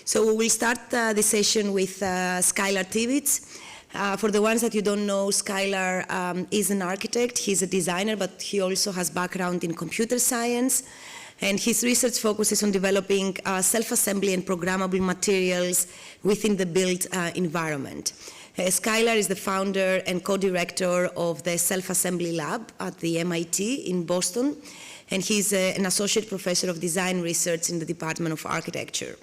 So we will start this session with Skylar Tibbits. For the ones that you don't know, Skylar is an architect. He's a designer, but he also has background in computer science. And his research focuses on developing self-assembly and programmable materials within the built environment. Skylar is the founder and co-director of the Self-Assembly Lab at the MIT in Boston, and he's an associate professor of design research in the Department of Architecture.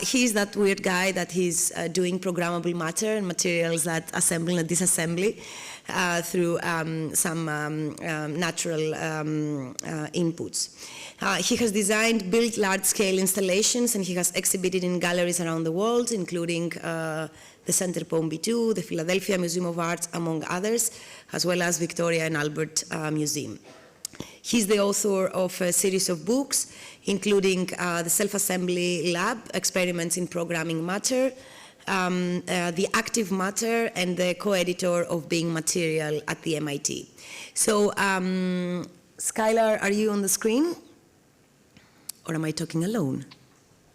He's that weird guy that he's doing programmable matter and materials that assemble and disassembly through some natural inputs. He has designed, built large-scale installations, and he has exhibited in galleries around the world, including the Center Pompidou, the Philadelphia Museum of Arts, among others, as well as Victoria and Albert Museum. He's the author of a series of books, including the Self-Assembly Lab, Experiments in Programming Matter, the Active Matter, and the co-editor of Being Material at the MIT. So, Skylar, are you on the screen? Or am I talking alone?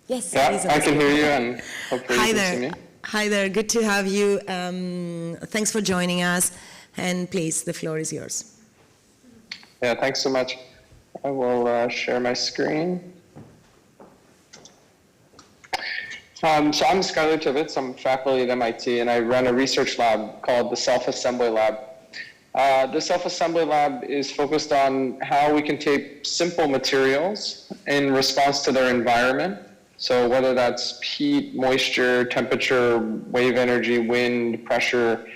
Yes. Yeah, I can hear you, and hopefully you can see me. Hi there, good to have you. Thanks for joining us, and please, the floor is yours. Yeah, thanks so much. I will share my screen. So I'm Skylar Tibbits. I'm faculty at MIT, and I run a research lab called the Self-Assembly Lab. The Self-Assembly Lab is focused on how we can take simple materials in response to their environment. So whether that's heat, moisture, temperature, wave energy, wind, pressure,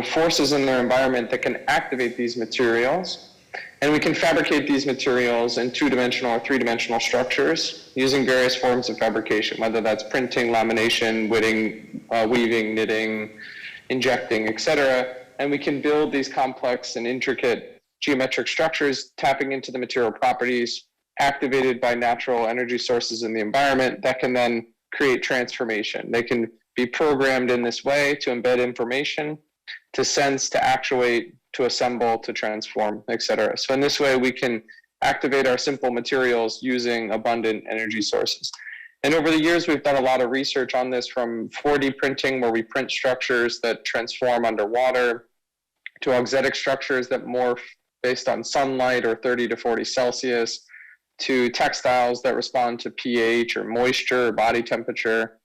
forces in their environment that can activate these materials. And we can fabricate these materials in two-dimensional or three-dimensional structures using various forms of fabrication, whether that's printing, lamination, weaving, knitting, injecting, etc. And we can build these complex and intricate geometric structures, tapping into the material properties activated by natural energy sources in the environment that can then create transformation. They can be programmed in this way to embed information, to sense, to actuate, to assemble, to transform, etc. So in this way, we can activate our simple materials using abundant energy sources. And over the years, we've done a lot of research on this, from 4D printing, where we print structures that transform underwater, to auxetic structures that morph based on sunlight or 30 to 40 Celsius, to textiles that respond to pH or moisture or body temperature,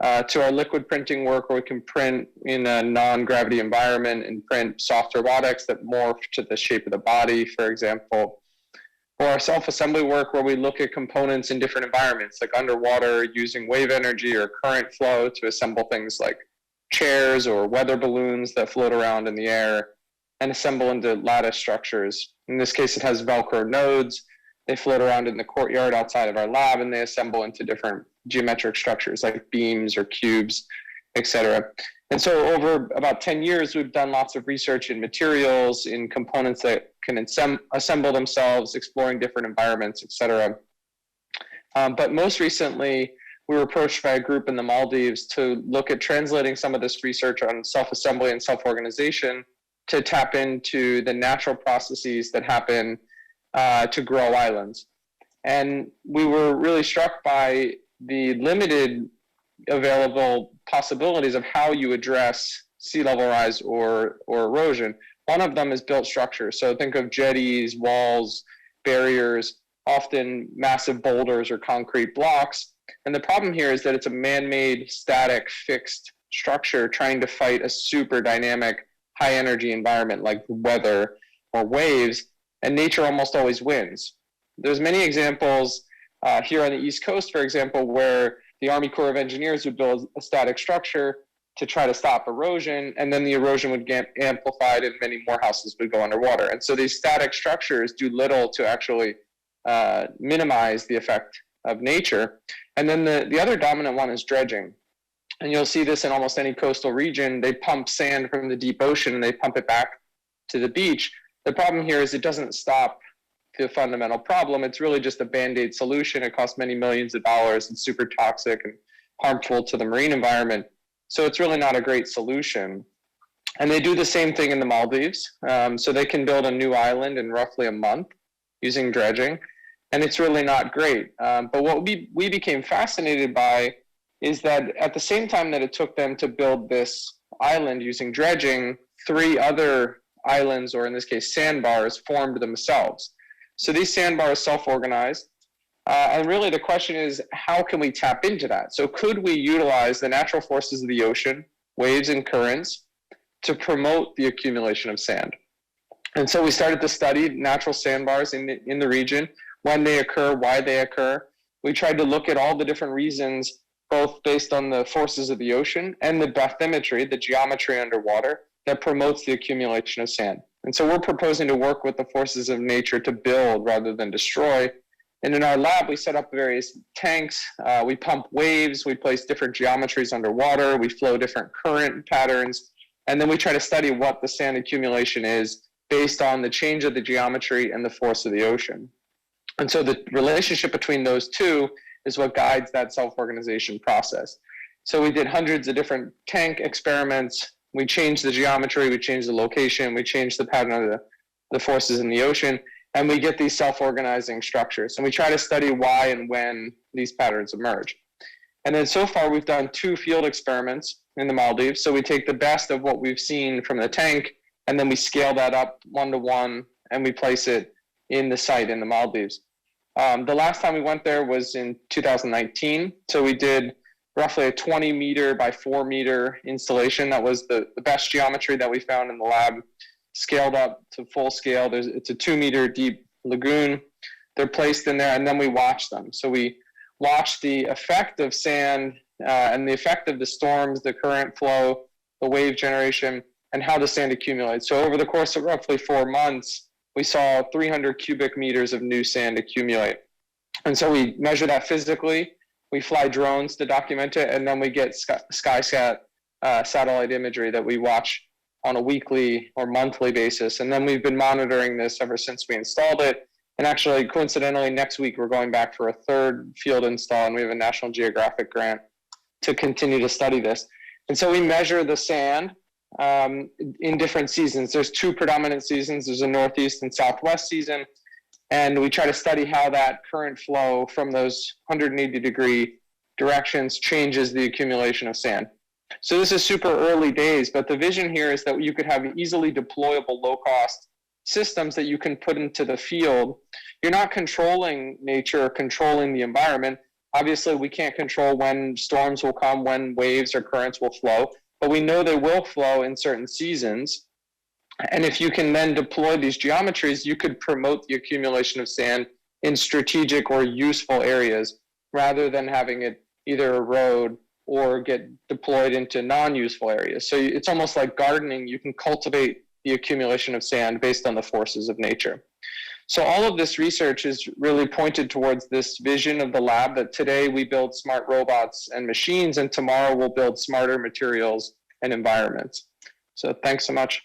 to our liquid printing work, where we can print in a non-gravity environment and print soft robotics that morph to the shape of the body, for example. Or our self-assembly work, where we look at components in different environments, like underwater, using wave energy or current flow to assemble things like chairs or weather balloons that float around in the air and assemble into lattice structures. In this case, it has Velcro nodes. They float around in the courtyard outside of our lab, and they assemble into different geometric structures like beams or cubes, etc. And so over about 10 years, we've done lots of research in materials, in components that can assemble themselves, exploring different environments, etc. But most recently, we were approached by a group in the Maldives to look at translating some of this research on self-assembly and self-organization to tap into the natural processes that happen to grow islands. And we were really struck by the limited available possibilities of how you address sea level rise or erosion. One of them is built structures. So think of jetties, walls, barriers, often massive boulders or concrete blocks. And the problem here is that it's a man-made, static, fixed structure trying to fight a super dynamic, high energy environment like weather or waves, and nature almost always wins. There's many examples here on the East Coast, for example, where the Army Corps of Engineers would build a static structure to try to stop erosion, and then the erosion would get amplified and many more houses would go underwater. And so these static structures do little to actually minimize the effect of nature. And then the other dominant one is dredging. And you'll see this in almost any coastal region. They pump sand from the deep ocean and they pump it back to the beach. The problem here is it doesn't stop the fundamental problem. It's really just a Band-Aid solution. It costs many millions of dollars. It's super toxic and harmful to the marine environment. So it's really not a great solution. And they do the same thing in the Maldives. So they can build a new island in roughly a month using dredging. And it's really not great. But what we became fascinated by is that at the same time that it took them to build this island using dredging, 3 other islands, or in this case sandbars, formed themselves. So these sandbars self-organized. And really the question is, how can we tap into that? So could we utilize the natural forces of the ocean, waves and currents, to promote the accumulation of sand? And so we started to study natural sandbars in the region, when they occur, why they occur. We tried to look at all the different reasons, both based on the forces of the ocean and the bathymetry, the geometry underwater, that promotes the accumulation of sand. And so we're proposing to work with the forces of nature to build rather than destroy. And in our lab, we set up various tanks, we pump waves, we place different geometries underwater, we flow different current patterns, and then we try to study what the sand accumulation is based on the change of the geometry and the force of the ocean. And so the relationship between those two is what guides that self-organization process. So we did hundreds of different tank experiments, we changed the geometry, we changed the location, we changed the pattern of the forces in the ocean, and we get these self-organizing structures. And we try to study why and when these patterns emerge. And then so far, we've done 2 field experiments in the Maldives. So we take the best of what we've seen from the tank, and then we scale that up 1-to-1, and we place it in the site in the Maldives. The last time we went there was in 2019. So we did roughly a 20 meter by 4 meter installation. That was the best geometry that we found in the lab, scaled up to full scale. It's a 2 meter deep lagoon. They're placed in there, and then we watch them. So we watch the effect of sand and the effect of the storms, the current flow, the wave generation, and how the sand accumulates. So over the course of roughly 4 months, we saw 300 cubic meters of new sand accumulate. And so we measure that physically. We fly drones to document it, and then we get SkySat satellite imagery that we watch on a weekly or monthly basis. And then we've been monitoring this ever since we installed it. And actually, coincidentally, next week, we're going back for a 3rd field install, and we have a National Geographic grant to continue to study this. And so we measure the sand in different seasons. There's 2 predominant seasons. There's a northeast and southwest season. And we try to study how that current flow from those 180-degree directions changes the accumulation of sand. So this is super early days, but the vision here is that you could have easily deployable, low-cost systems that you can put into the field. You're not controlling nature or controlling the environment. Obviously, we can't control when storms will come, when waves or currents will flow, but we know they will flow in certain seasons. And if you can then deploy these geometries, you could promote the accumulation of sand in strategic or useful areas rather than having it either erode or get deployed into non-useful areas. So it's almost like gardening. You can cultivate the accumulation of sand based on the forces of nature. So all of this research is really pointed towards this vision of the lab that today we build smart robots and machines, and tomorrow we'll build smarter materials and environments. So thanks so much.